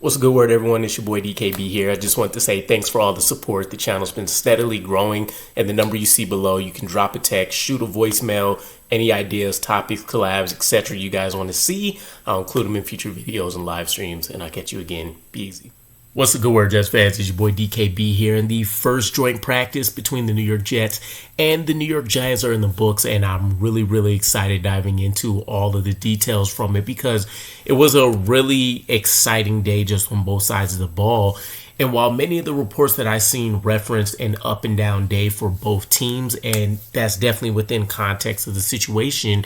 What's a good word, everyone? It's your boy DKB here. I just want to say thanks for all the support. The channel's been steadily growing, and the number you see below, you can drop a text, shoot a voicemail, any ideas, topics, collabs, etc. you guys want to see. I'll include them in future videos and live streams, and I'll catch you again. Be easy. What's a good word, Jets fans? It's your boy DKB here, and the first joint practice between the New York Jets and the New York Giants are in the books, and I'm really excited diving into all of the details from it because it was a really exciting day just on both sides of the ball. And while many of the reports that I've seen referenced an up and down day for both teams, and that's definitely within context of the situation,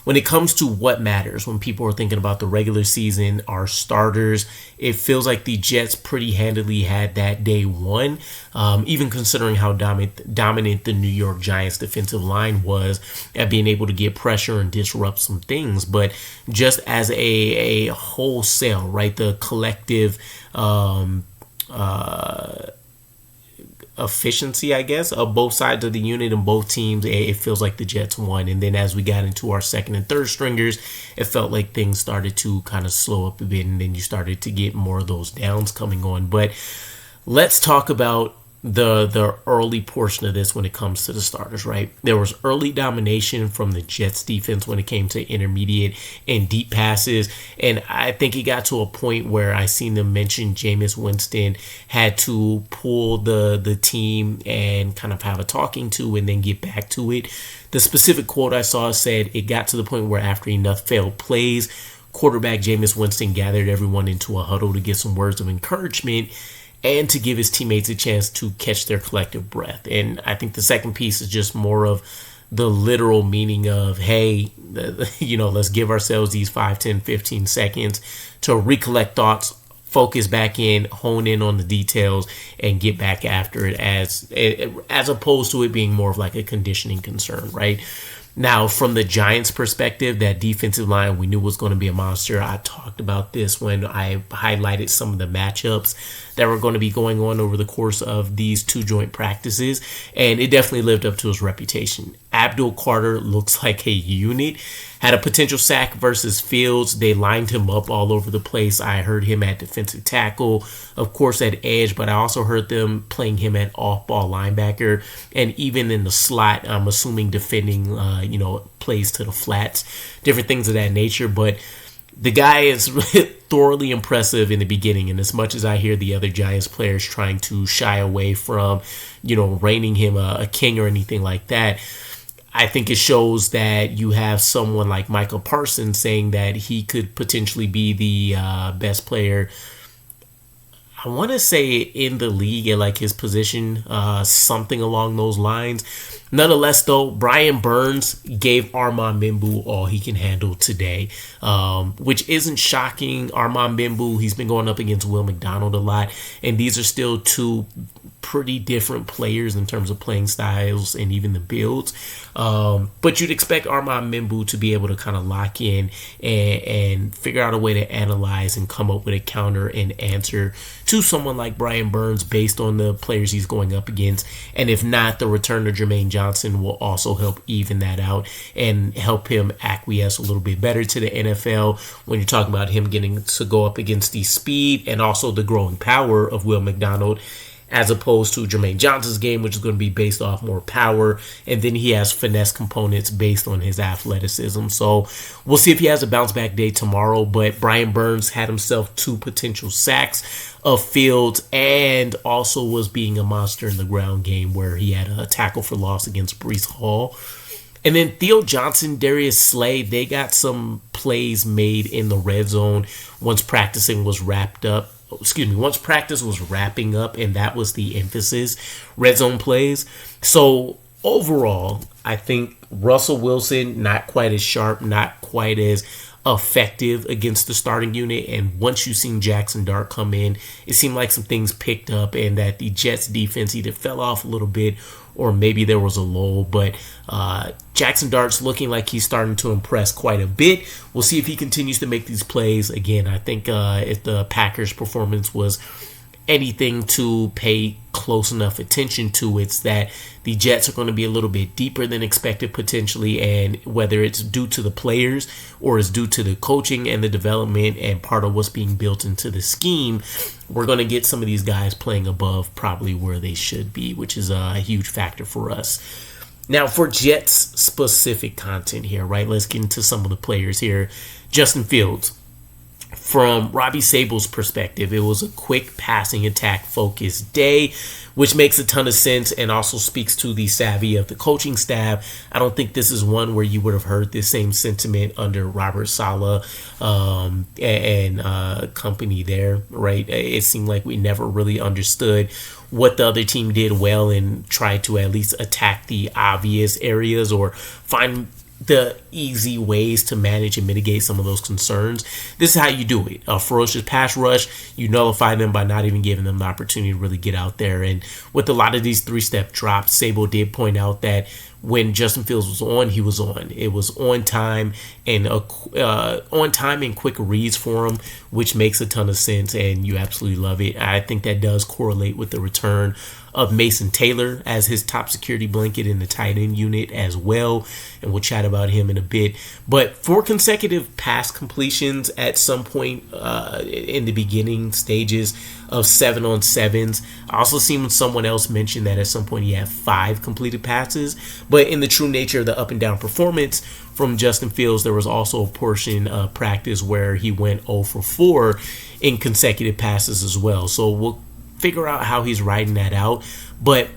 when it comes to what matters, when people are thinking about the regular season, our starters, it feels like the Jets pretty handily had that day one, even considering how dominant the New York Giants defensive line was at being able to get pressure and disrupt some things. But just as a wholesale, right, the collective efficiency, I guess, of both sides of the unit and both teams, it feels like the Jets won. And then as we got into our second and third stringers, it felt like things started to kind of slow up a bit, and then you started to get more of those downs coming on. But let's talk about the early portion of this when it comes to the starters, right? There was early domination from the Jets defense when it came to intermediate and deep passes, and I think it got to a point where I seen them mention Jameis Winston had to pull the team and kind of have a talking to and then get back to it. The specific quote I saw said it got to the point where after enough failed plays, quarterback Jameis Winston gathered everyone into a huddle to get some words of encouragement and to give his teammates a chance to catch their collective breath. And I think the second piece is just more of the literal meaning of, hey, let's give ourselves these 5, 10, 15 seconds to recollect thoughts, focus back in, hone in on the details, and get back after it as opposed to it being more of like a conditioning concern, right? Now, from the Giants' perspective, that defensive line we knew was going to be a monster. I talked about this when I highlighted some of the matchups that were going to be going on over the course of these two joint practices, and it definitely lived up to his reputation. Abdul Carter looks like a unit. Had a potential sack versus Fields. They lined him up all over the place. I heard him at defensive tackle, of course at edge, but I also heard them playing him at off-ball linebacker, and even in the slot, I'm assuming defending, plays to the flats, different things of that nature. But the guy is thoroughly impressive in the beginning, and as much as I hear the other Giants players trying to shy away from, reigning him a king or anything like that, I think it shows that you have someone like Michael Parsons saying that he could potentially be the best player, I want to say, in the league at like his position, something along those lines. Nonetheless, though, Brian Burns gave Armand Mimbu all he can handle today, which isn't shocking. Armand Mimbu, he's been going up against Will McDonald a lot, and these are still two pretty different players in terms of playing styles and even the builds. But you'd expect Armand Mimbu to be able to kind of lock in and figure out a way to analyze and come up with a counter and answer to someone like Brian Burns based on the players he's going up against. And if not, the return of Jermaine Johnson will also help even that out and help him acquiesce a little bit better to the NFL when you're talking about him getting to go up against the speed and also the growing power of Will McDonald, as opposed to Jermaine Johnson's game, which is going to be based off more power. And then he has finesse components based on his athleticism. So we'll see if he has a bounce back day tomorrow. But Brian Burns had himself 2 potential sacks of Fields and also was being a monster in the ground game where he had a tackle for loss against Breece Hall. And then Theo Johnson, Darius Slay, they got some plays made in the red zone once practice was wrapping up, and that was the emphasis, red zone plays. So overall, I think Russell Wilson, not quite as sharp, not quite as effective against the starting unit. And once you seen Jackson Dart come in, it seemed like some things picked up and that the Jets defense either fell off a little bit or maybe there was a lull. But Jackson Dart's looking like he's starting to impress quite a bit. We'll see if he continues to make these plays. Again, I think if the Packers' performance was anything to pay close enough attention to, it's that the Jets are going to be a little bit deeper than expected potentially, and whether it's due to the players or it's due to the coaching and the development and part of what's being built into the scheme, we're going to get some of these guys playing above probably where they should be, which is a huge factor for us. Now, for Jets specific content here, right? Let's get into some of the players here. Justin Fields. From Robbie Sable's perspective, it was a quick passing attack focused day, which makes a ton of sense and also speaks to the savvy of the coaching staff. I don't think this is one where you would have heard this same sentiment under Robert Saleh and company there, right? It seemed like we never really understood what the other team did well and tried to at least attack the obvious areas or find the easy ways to manage and mitigate some of those concerns. This is how you do it. A ferocious pass rush, you nullify them by not even giving them the opportunity to really get out there. And with a lot of these three-step drops, Sable did point out that when Justin Fields was on, he was on. It was on time and quick reads for him, which makes a ton of sense, and you absolutely love it. I think that does correlate with the return of Mason Taylor as his top security blanket in the tight end unit as well, and we'll chat about him in a bit. But 4 consecutive pass completions at some point in the beginning stages of 7-on-7s. I also seen someone else mention that at some point he had 5 completed passes, but in the true nature of the up and down performance from Justin Fields, there was also a portion of practice where he went 0 for 4 in consecutive passes as well. So we'll figure out how he's riding that out, but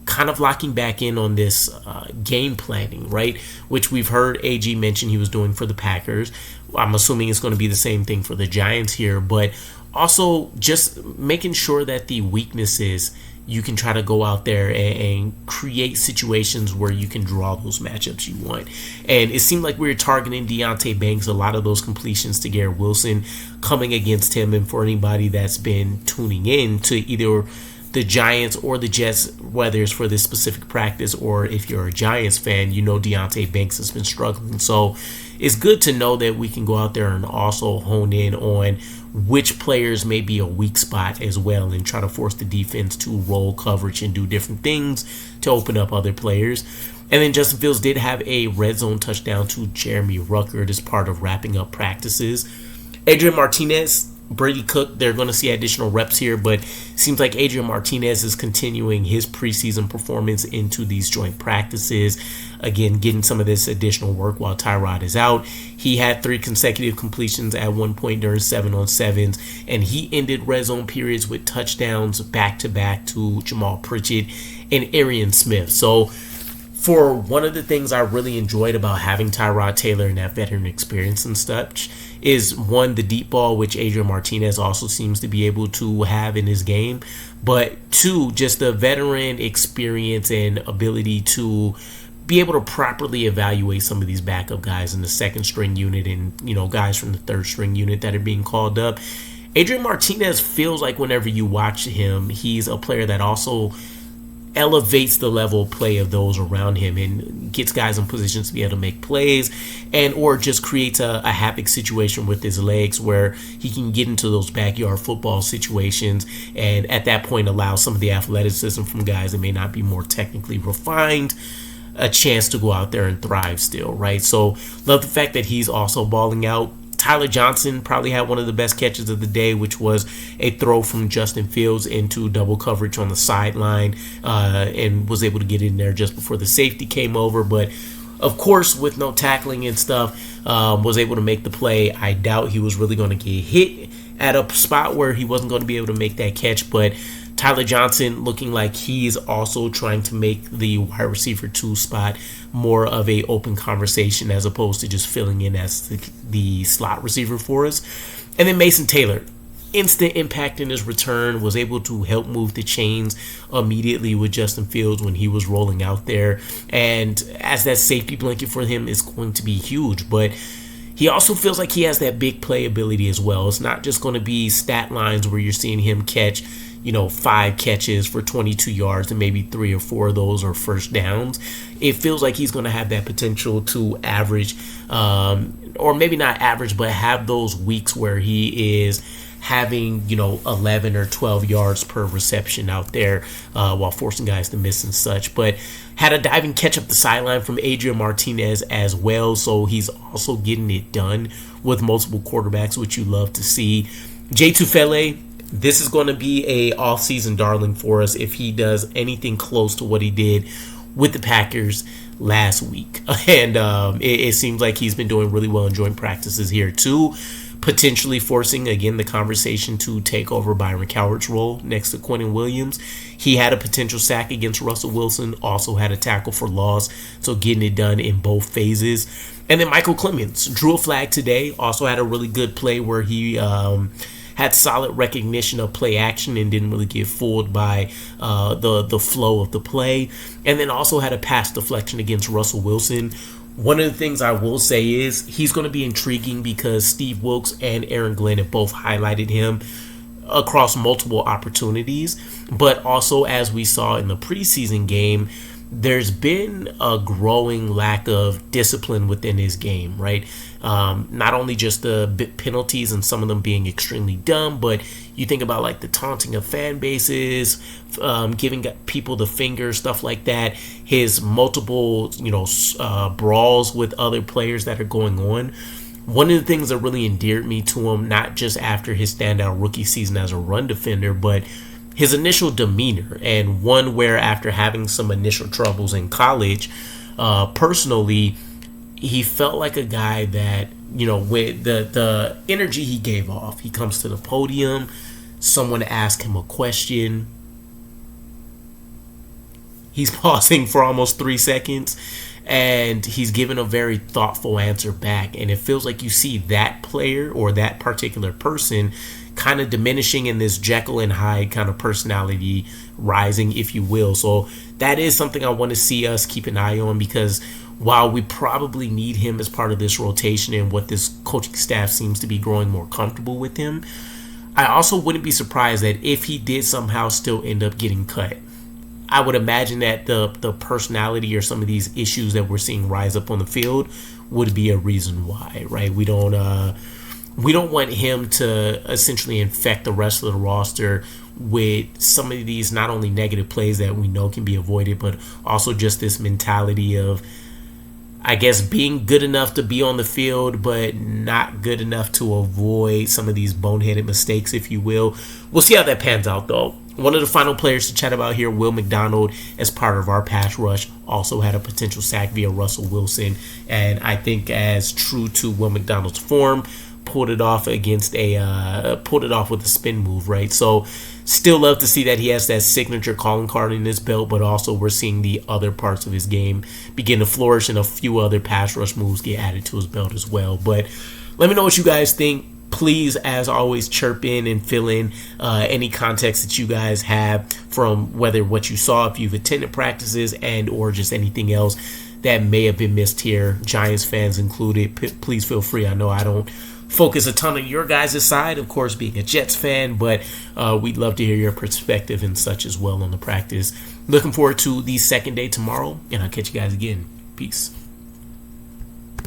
kind of locking back in on this game planning, right? Which we've heard AG mention he was doing for the Packers. I'm assuming it's going to be the same thing for the Giants here, but also just making sure that the weaknesses, you can try to go out there and create situations where you can draw those matchups you want. And it seemed like we were targeting Deonte Banks, a lot of those completions to Garrett Wilson coming against him. And for anybody that's been tuning in to either the Giants or the Jets, whether it's for this specific practice or if you're a Giants fan, you know Deonte Banks has been struggling. So it's good to know that we can go out there and also hone in on which players may be a weak spot as well and try to force the defense to roll coverage and do different things to open up other players. And then Justin Fields did have a red zone touchdown to Jeremy Ruckert as part of wrapping up practices. Adrian Martinez, Brady Cook, they're going to see additional reps here, but it seems like Adrian Martinez is continuing his preseason performance into these joint practices. Again, getting some of this additional work while Tyrod is out. He had 3 consecutive completions at one point during 7-on-7s, and he ended red zone periods with touchdowns back-to-back to Jamal Pritchett and Arian Smith. So for one of the things I really enjoyed about having Tyrod Taylor and that veteran experience and such is, one, the deep ball, which Adrian Martinez also seems to be able to have in his game, but 2, just the veteran experience and ability to be able to properly evaluate some of these backup guys in the second string unit and, you know, guys from the third string unit that are being called up. Adrian Martinez feels like whenever you watch him, he's a player that also elevates the level of play of those around him and gets guys in positions to be able to make plays, and or just creates a havoc situation with his legs where he can get into those backyard football situations and at that point allow some of the athleticism from guys that may not be more technically refined a chance to go out there and thrive still, right? So love the fact that he's also balling out. Tyler Johnson probably had one of the best catches of the day, which was a throw from Justin Fields into double coverage on the sideline and was able to get in there just before the safety came over. But, of course, with no tackling and stuff, was able to make the play. I doubt he was really going to get hit at a spot where he wasn't going to be able to make that catch, but Tyler Johnson looking like he's also trying to make the wide receiver 2 spot more of a open conversation as opposed to just filling in as the slot receiver for us. And then Mason Taylor, instant impact in his return, was able to help move the chains immediately with Justin Fields when he was rolling out there. And as that safety blanket for him is going to be huge, but he also feels like he has that big play ability as well. It's not just going to be stat lines where you're seeing him catch 5 catches for 22 yards and maybe 3 or 4 of those are first downs. It feels like he's going to have that potential to average, or maybe not average, but have those weeks where he is having 11 or 12 yards per reception out there while forcing guys to miss and such. But had a diving catch up the sideline from Adrian Martinez as well, so he's also getting it done with multiple quarterbacks, which you love to see. Jay Tufele, this is going to be a off-season darling for us if he does anything close to what he did with the Packers last week. And it seems like he's been doing really well in joint practices here too, potentially forcing, again, the conversation to take over Byron Coward's role next to Quentin Williams. He had a potential sack against Russell Wilson, also had a tackle for loss, so getting it done in both phases. And then Michael Clemens drew a flag today, also had a really good play where he had solid recognition of play action and didn't really get fooled by the flow of the play. And then also had a pass deflection against Russell Wilson. One of the things I will say is he's going to be intriguing because Steve Wilks and Aaron Glenn have both highlighted him across multiple opportunities. But also, as we saw in the preseason game, there's been a growing lack of discipline within his game, right? Not only just the penalties and some of them being extremely dumb, but you think about like the taunting of fan bases, giving people the finger, stuff like that. His multiple, brawls with other players that are going on. One of the things that really endeared me to him, not just after his standout rookie season as a run defender, but his initial demeanor, and one where after having some initial troubles in college, personally, he felt like a guy that, with the energy he gave off, he comes to the podium, someone asks him a question, he's pausing for almost 3 seconds, and he's given a very thoughtful answer back. And it feels like you see that player or that particular person kind of diminishing in this Jekyll and Hyde kind of personality rising, if you will. So that is something I want to see us keep an eye on, because while we probably need him as part of this rotation and what this coaching staff seems to be growing more comfortable with him, I also wouldn't be surprised that if he did somehow still end up getting cut, I would imagine that the personality or some of these issues that we're seeing rise up on the field would be a reason why, right? We don't want him to essentially infect the rest of the roster with some of these not only negative plays that we know can be avoided, but also just this mentality of, I guess, being good enough to be on the field, but not good enough to avoid some of these boneheaded mistakes, if you will. We'll see how that pans out, though. One of the final players to chat about here, Will McDonald, as part of our pass rush, also had a potential sack via Russell Wilson. And I think, as true to Will McDonald's form, pulled it off with a spin move, right? So still love to see that he has that signature calling card in his belt, but also we're seeing the other parts of his game begin to flourish and a few other pass rush moves get added to his belt as well. But let me know what you guys think. Please, as always, chirp in and fill in any context that you guys have from whether what you saw, if you've attended practices, and or just anything else that may have been missed here, Giants fans included. Please feel free. I know I don't focus a ton on your guys' side, of course, being a Jets fan, but we'd love to hear your perspective and such as well on the practice. Looking forward to the second day tomorrow, and I'll catch you guys again. Peace.